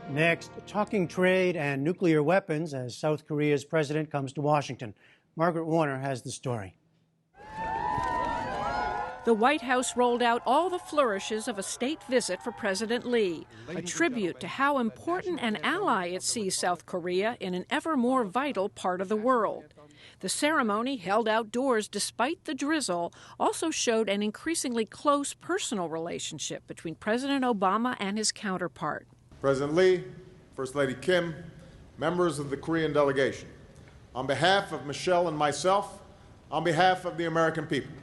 Next, talking trade and nuclear weapons as South Korea's president comes to Washington. Margaret Warner has the story. The White House rolled out all the flourishes of a state visit for President Lee, a tribute to how important an ally it sees South Korea in an ever more vital part of the world. The ceremony, held outdoors despite the drizzle, also showed an increasingly close personal relationship between President Obama and his counterpart. President Lee, First Lady Kim, members of the Korean delegation, on behalf of Michelle and myself, on behalf of the American people,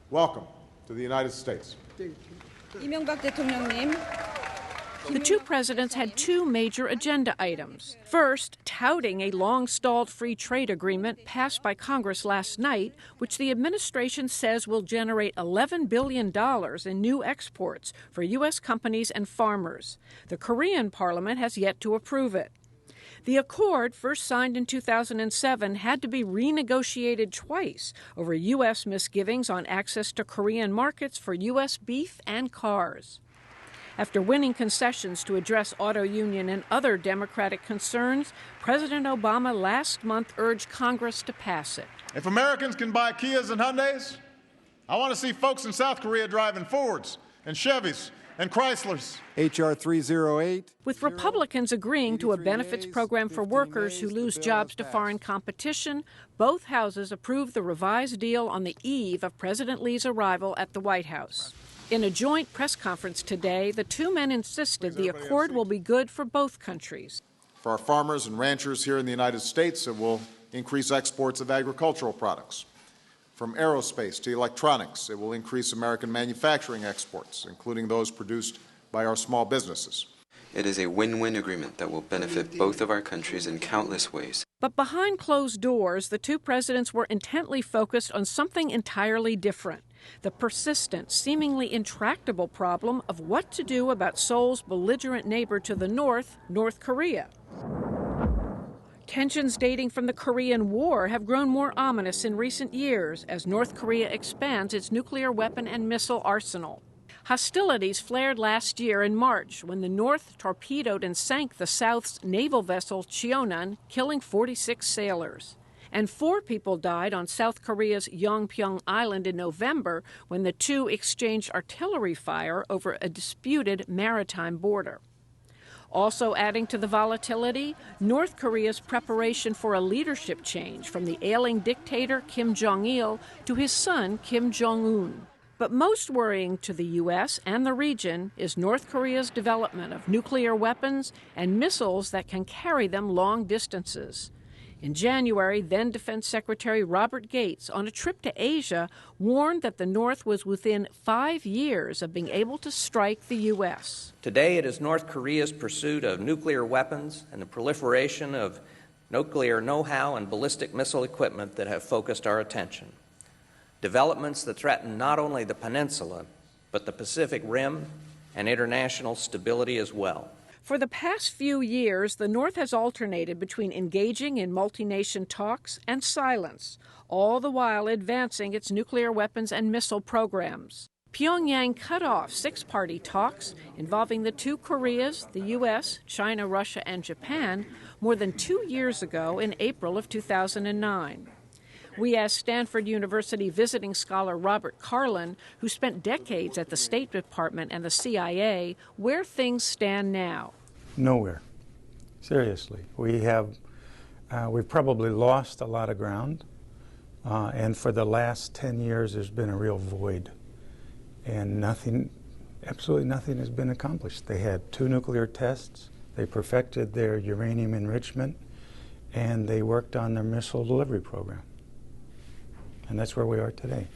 welcome to the United States. The two presidents had two major agenda items. First, touting a long-stalled free trade agreement passed by Congress last night, which the administration says will generate $11 billion in new exports for U.S. companies and farmers. The Korean parliament has yet to approve it. The accord, first signed in 2007, had to be renegotiated twice over U.S. misgivings on access to Korean markets for U.S. beef and cars. After winning concessions to address auto union and other Democratic concerns, President Obama last month urged Congress to pass it. If Americans can buy Kias and Hyundais, I want to see folks in South Korea driving Fords and Chevys and Chryslers. H.R. 308. With Republicans agreeing to a benefits program for workers who lose jobs to foreign competition, both houses approved the revised deal on the eve of President Lee's arrival at the White House. In a joint press conference today, the two men insisted the accord will be good for both countries. For our farmers and ranchers here in the United States, it will increase exports of agricultural products. From aerospace to electronics, it will increase American manufacturing exports, including those produced by our small businesses. It is a win-win agreement that will benefit both of our countries in countless ways. But behind closed doors, the two presidents were intently focused on something entirely different: the persistent, seemingly intractable problem of what to do about Seoul's belligerent neighbor to the north, North Korea. Tensions dating from the Korean War have grown more ominous in recent years as North Korea expands its nuclear weapon and missile arsenal. Hostilities flared last year in March when the North torpedoed and sank the South's naval vessel Cheonan, killing 46 sailors. And 4 people died on South Korea's Yongpyong Island in November when the two exchanged artillery fire over a disputed maritime border. Also adding to the volatility, North Korea's preparation for a leadership change from the ailing dictator Kim Jong-il to his son Kim Jong-un. But most worrying to the U.S. and the region is North Korea's development of nuclear weapons and missiles that can carry them long distances. In January, then Defense Secretary Robert Gates, on a trip to Asia, warned that the North was within 5 years of being able to strike the U.S. Today, it is North Korea's pursuit of nuclear weapons and the proliferation of nuclear know-how and ballistic missile equipment that have focused our attention. Developments that threaten not only the peninsula, but the Pacific Rim and international stability as well. For the past few years, the North has alternated between engaging in multi-nation talks and silence, all the while advancing its nuclear weapons and missile programs. Pyongyang cut off 6-party talks involving the two Koreas, the U.S., China, Russia, and Japan, more than 2 years ago in April of 2009. We asked Stanford University visiting scholar Robert Carlin, who spent decades at the State Department and the CIA, where things stand now. Nowhere. Seriously. We've probably lost a lot of ground, and for the last 10 years there's been a real void, and absolutely nothing has been accomplished. They had 2 nuclear tests, they perfected their uranium enrichment, and they worked on their missile delivery program. And that's where we are today.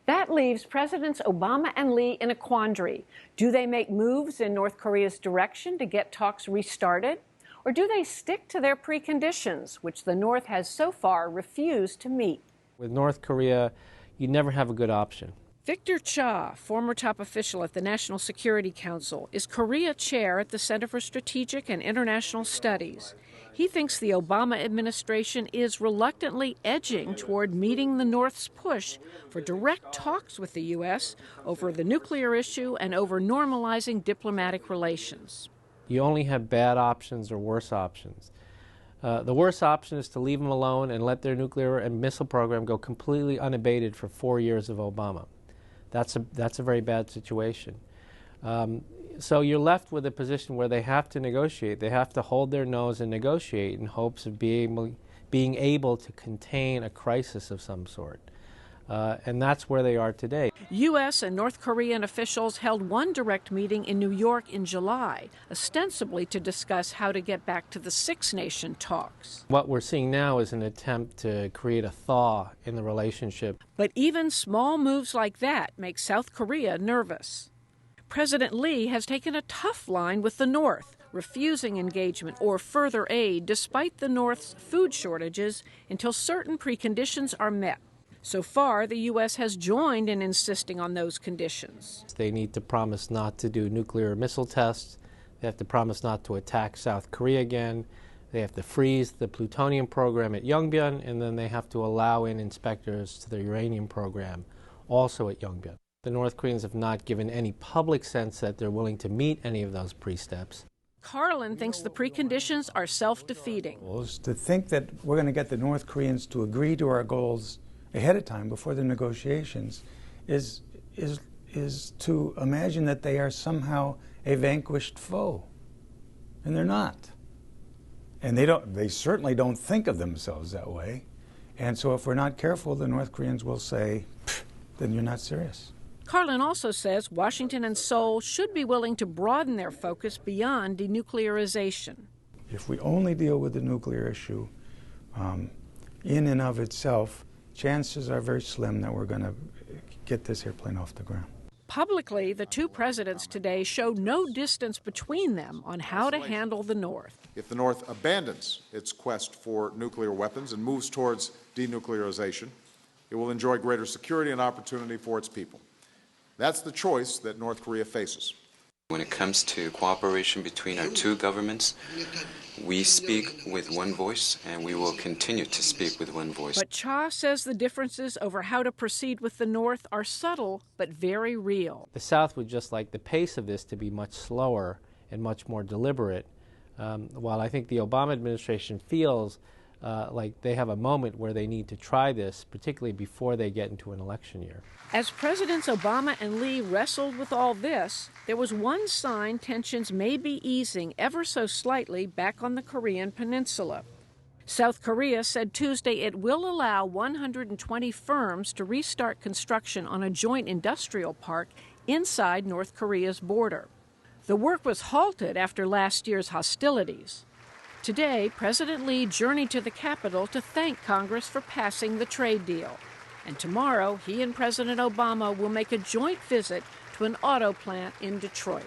That leaves Presidents Obama and Lee in a quandary. Do they make moves in North Korea's direction to get talks restarted? Or do they stick to their preconditions, which the North has so far refused to meet? With North Korea, you never have a good option. Victor Cha, former top official at the National Security Council, is Korea chair at the Center for Strategic and International Studies. He thinks the Obama administration is reluctantly edging toward meeting the North's push for direct talks with the U.S. over the nuclear issue and over normalizing diplomatic relations. You only have bad options or worse options. The worst option is to leave them alone and let their nuclear and missile program go completely unabated for 4 years of Obama. That's a very bad situation. So you're left with a position where they have to negotiate. They have to hold their nose and negotiate in hopes of being able to contain a crisis of some sort. And that's where they are today. U.S. and North Korean officials held one direct meeting in New York in July, ostensibly to discuss how to get back to the six-nation talks. What we're seeing now is an attempt to create a thaw in the relationship. But even small moves like that make South Korea nervous. President Lee has taken a tough line with the North, refusing engagement or further aid despite the North's food shortages until certain preconditions are met. So far, the U.S. has joined in insisting on those conditions. They need to promise not to do nuclear missile tests. They have to promise not to attack South Korea again. They have to freeze the plutonium program at Yongbyon, and then they have to allow in inspectors to the uranium program, also at Yongbyon. The North Koreans have not given any public sense that they're willing to meet any of those pre-steps. Carlin thinks the preconditions are self-defeating. To think that we're going to get the North Koreans to agree to our goals ahead of time before the negotiations is to imagine that they are somehow a vanquished foe, and they're not. And they certainly don't think of themselves that way. And so if we're not careful, the North Koreans will say, then you're not serious. Carlin also says Washington and Seoul should be willing to broaden their focus beyond denuclearization. If we only deal with the nuclear issue in and of itself, chances are very slim that we're going to get this airplane off the ground. Publicly, the two presidents today showed no distance between them on how to handle the North. If the North abandons its quest for nuclear weapons and moves towards denuclearization, it will enjoy greater security and opportunity for its people. That's the choice that North Korea faces. When it comes to cooperation between our two governments, we speak with one voice, and we will continue to speak with one voice. But Cha says the differences over how to proceed with the North are subtle but very real. The South would just like the pace of this to be much slower and much more deliberate, while I think the Obama administration feels like they have a moment where they need to try this, particularly before they get into an election year. As Presidents Obama and Lee wrestled with all this, there was one sign tensions may be easing ever so slightly back on the Korean peninsula. South Korea said Tuesday it will allow 120 firms to restart construction on a joint industrial park inside North Korea's border. The work was halted after last year's hostilities. Today, President Lee journeyed to the Capitol to thank Congress for passing the trade deal. And tomorrow, he and President Obama will make a joint visit to an auto plant in Detroit.